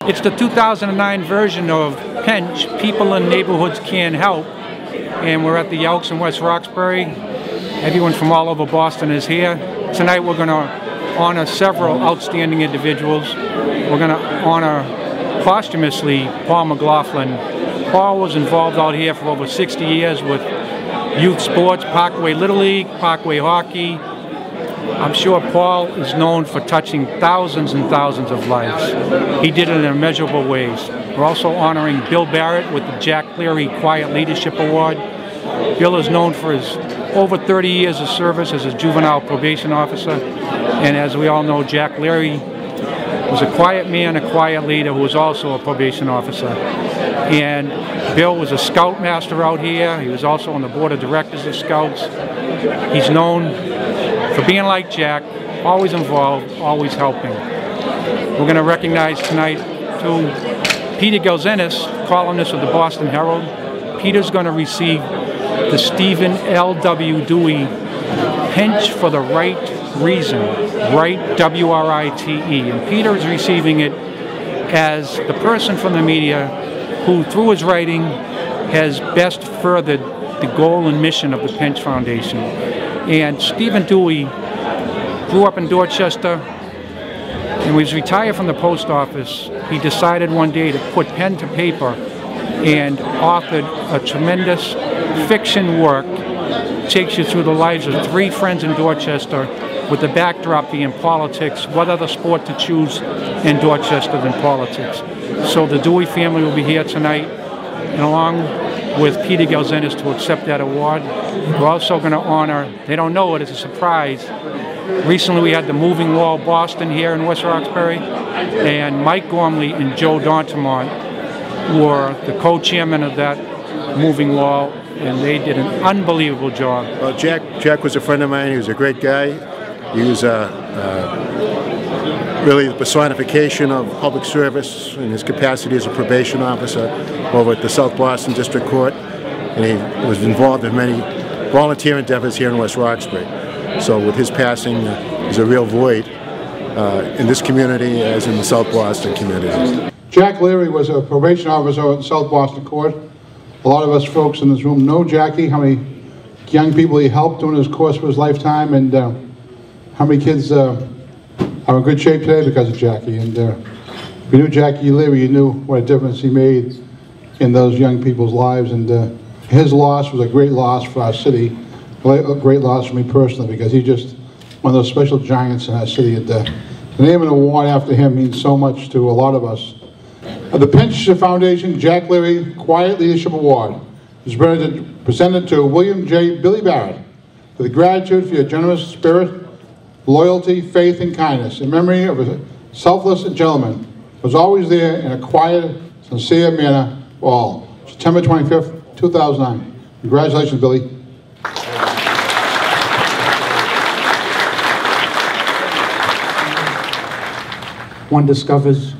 It's the 2009 version of P.I.N.C.H, People in Neighborhoods Can Help, and we're at the Elks in West Roxbury. Everyone from all over Boston is here. Tonight we're going to honor several outstanding individuals. We're going to honor posthumously Paul McLaughlin. Paul was involved out here for over 60 years with youth sports, Parkway Little League, Parkway Hockey. I'm sure Paul is known for touching thousands and thousands of lives. He did it in immeasurable ways. We're also honoring Bill Barrett with the Jack Leary Quiet Leadership Award. Bill is known for his over 30 years of service as a juvenile probation officer. And as we all know, Jack Leary was a quiet man, a quiet leader who was also a probation officer. And Bill was a scout master out here. He was also on the board of directors of Scouts. He's known for being like Jack, always involved, always helping. We're going to recognize tonight, too, Peter Gelzinis, columnist of the Boston Herald. Peter's going to receive the Stephen L.W. Dewey P.I.N.C.H for the Right Reason, Right, W-R-I-T-E. And Peter is receiving it as the person from the media who, through his writing, has best furthered the goal and mission of the P.I.N.C H Foundation. And Stephen Dewey grew up in Dorchester, and when he was retired from the post office, he decided one day to put pen to paper and authored a tremendous fiction work. Takes you through the lives of three friends in Dorchester, with the backdrop being politics. What other sport to choose in Dorchester than politics? So the Dewey family will be here tonight, and along with Peter Gelzinis to accept that award. We're also going to honor, they don't know it, it's a surprise. Recently we had the Moving Wall Boston here in West Roxbury, and Mike Gormley and Joe Dontamont were the co-chairman of that Moving Wall, and they did an unbelievable job. Well, Jack was a friend of mine. He was a great guy. He was really the personification of public service in his capacity as a probation officer over at the South Boston District Court, and he was involved in many volunteer endeavors here in West Roxbury. So with his passing, there's a real void in this community as in the South Boston community. Jack Leary was a probation officer at the South Boston Court. A lot of us folks in this room know Jackie, how many young people he helped during his course of his lifetime, and how many kids are in good shape today because of Jackie. And if you knew Jackie Leary, you knew what a difference he made in those young people's lives. And his loss was a great loss for our city, a great loss for me personally, because he's just one of those special giants in our city. And the name of an award after him means so much to a lot of us. The P.I.N.C.H Foundation Jack Leary Quiet Leadership Award is presented to William J. Billy Barrett with gratitude for your generous spirit, loyalty, faith, and kindness, in memory of a selfless gentleman who was always there in a quiet, sincere manner for all. September 25th, 2009. Congratulations, Billy. One discovers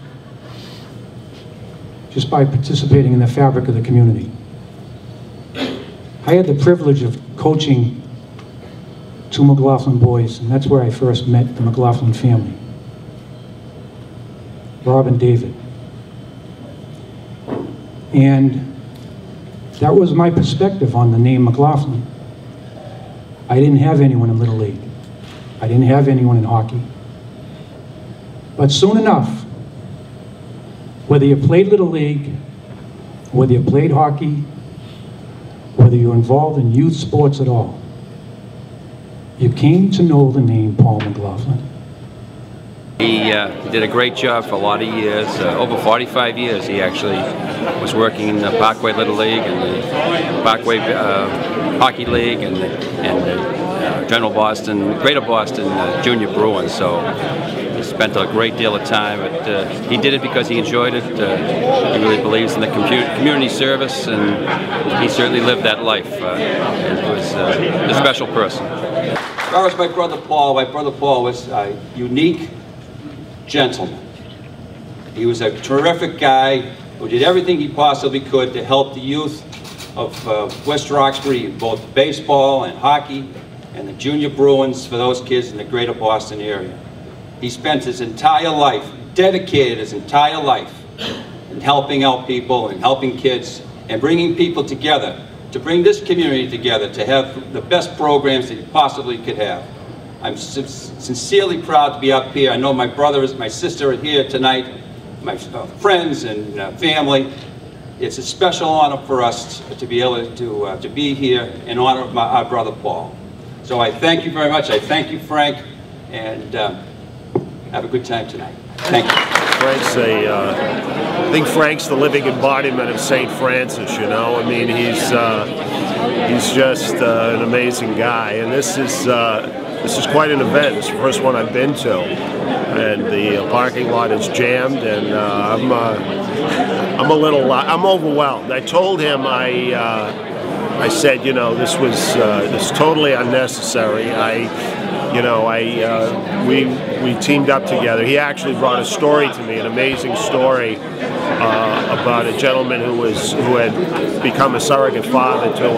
just by participating in the fabric of the community. I had the privilege of coaching two McLaughlin boys, and that's where I first met the McLaughlin family, Rob and David. And that was my perspective on the name McLaughlin. I didn't have anyone in Little League. I didn't have anyone in hockey. But soon enough, whether you played Little League, whether you played hockey, whether you're involved in youth sports at all, you came to know the name Paul McLaughlin. He did a great job for a lot of years, over 45 years he actually was working in the Parkway Little League and the Parkway Hockey League and the General Boston, Greater Boston Junior Bruins. So he spent a great deal of time, but he did it because he enjoyed it. He really believes in the community service, and he certainly lived that life. He was a special person. As far as my brother Paul was a unique gentleman. He was a terrific guy who did everything he possibly could to help the youth of West Roxbury in both baseball and hockey, and the Junior Bruins for those kids in the Greater Boston area. He spent his entire life, dedicated his entire life and helping out people and helping kids and bringing people together, to bring this community together, to have the best programs that you possibly could have. I'm sincerely proud to be up here. I know my brothers, my sister are here tonight, my friends and family. It's a special honor for us to be able to be here in honor of our brother Paul. So I thank you very much. I thank you, Frank, and have a good time tonight. Thank you. I think Frank's the living embodiment of St. Francis, you know. I mean, he's just an amazing guy, and this is quite an event. It's the first one I've been to, and the parking lot is jammed, and I'm overwhelmed. I told him I said, you know, this was totally unnecessary. We teamed up together. He actually brought a story to me, an amazing story about a gentleman who had become a surrogate father to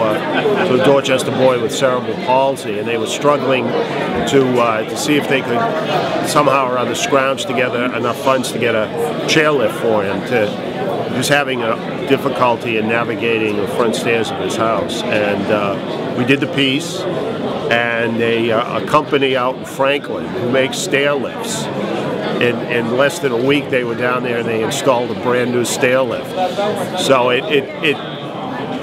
a Dorchester boy with cerebral palsy, and they were struggling to see if they could somehow or other scrounge together enough funds to get a chairlift for him. He was having a difficulty in navigating the front stairs of his house, and we did the piece. And a company out in Franklin who makes stair lifts. In less than a week, they were down there and they installed a brand new stair lift. So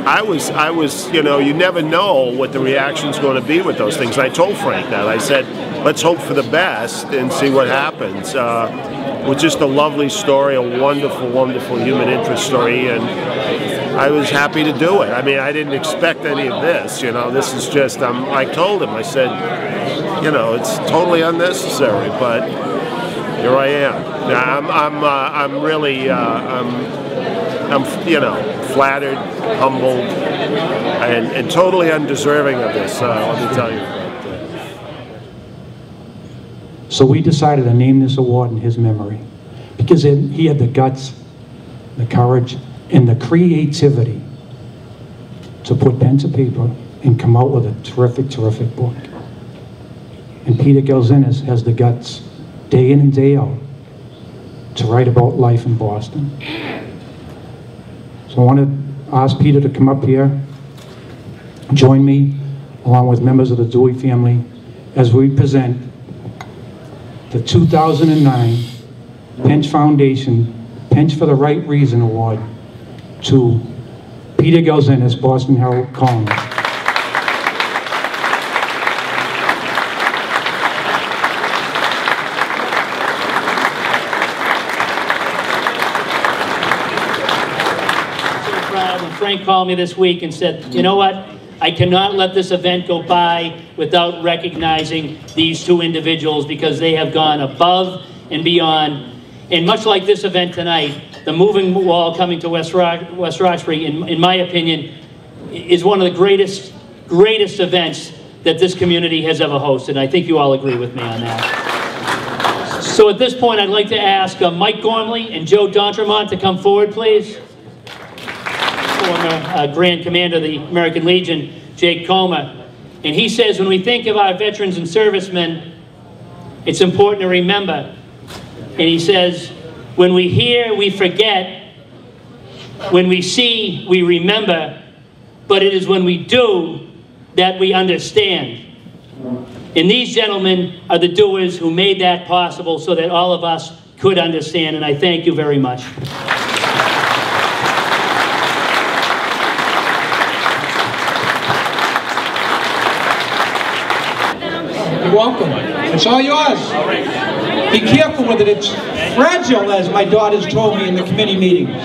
I was, you know, you never know what the reaction's going to be with those things. And I told Frank that. I said, let's hope for the best and see what happens. It was just a lovely story, a wonderful, wonderful human interest story, and I was happy to do it. I mean, I didn't expect any of this, you know. This is just, I told him, I said, you know, it's totally unnecessary, but here I am. I'm really, I'm, you know, flattered, humbled, and totally undeserving of this, let me tell you. So we decided to name this award in his memory because he had the guts, the courage, and the creativity to put pen to paper and come out with a terrific, terrific book. And Peter Gelzinis has the guts, day in and day out, to write about life in Boston. So I want to ask Peter to come up here, join me, along with members of the Dewey family, as we present the 2009 P.I.N.C.H Foundation P.I.N.C.H for the Right Reason Award to Peter Gelzinis, Boston Herald columnist. So proud when Frank called me this week and said, you know what? I cannot let this event go by without recognizing these two individuals because they have gone above and beyond. And much like this event tonight, the moving wall coming to West Roxbury, in my opinion, is one of the greatest events that this community has ever hosted. And I think you all agree with me on that. So at this point, I'd like to ask Mike Gormley and Joe D'Entremont to come forward, please. Former Grand Commander of the American Legion, Jake Comer. And he says, when we think of our veterans and servicemen, it's important to remember. And he says, when we hear, we forget. When we see, we remember. But it is when we do that we understand. And these gentlemen are the doers who made that possible so that all of us could understand. And I thank you very much. You're welcome. It's all yours. Be careful with it. It's fragile, as my daughters told me in the committee meetings.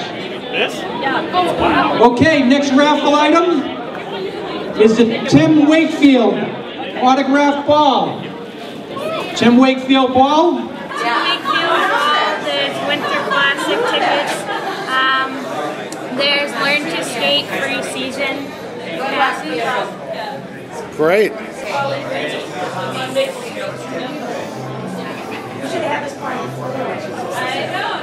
Okay, next raffle item is the Tim Wakefield autograph ball. Tim Wakefield ball. Tim Wakefield, there's Winter Classic tickets. There's Learn to Skate free season passes. Great. You should have this part. I know.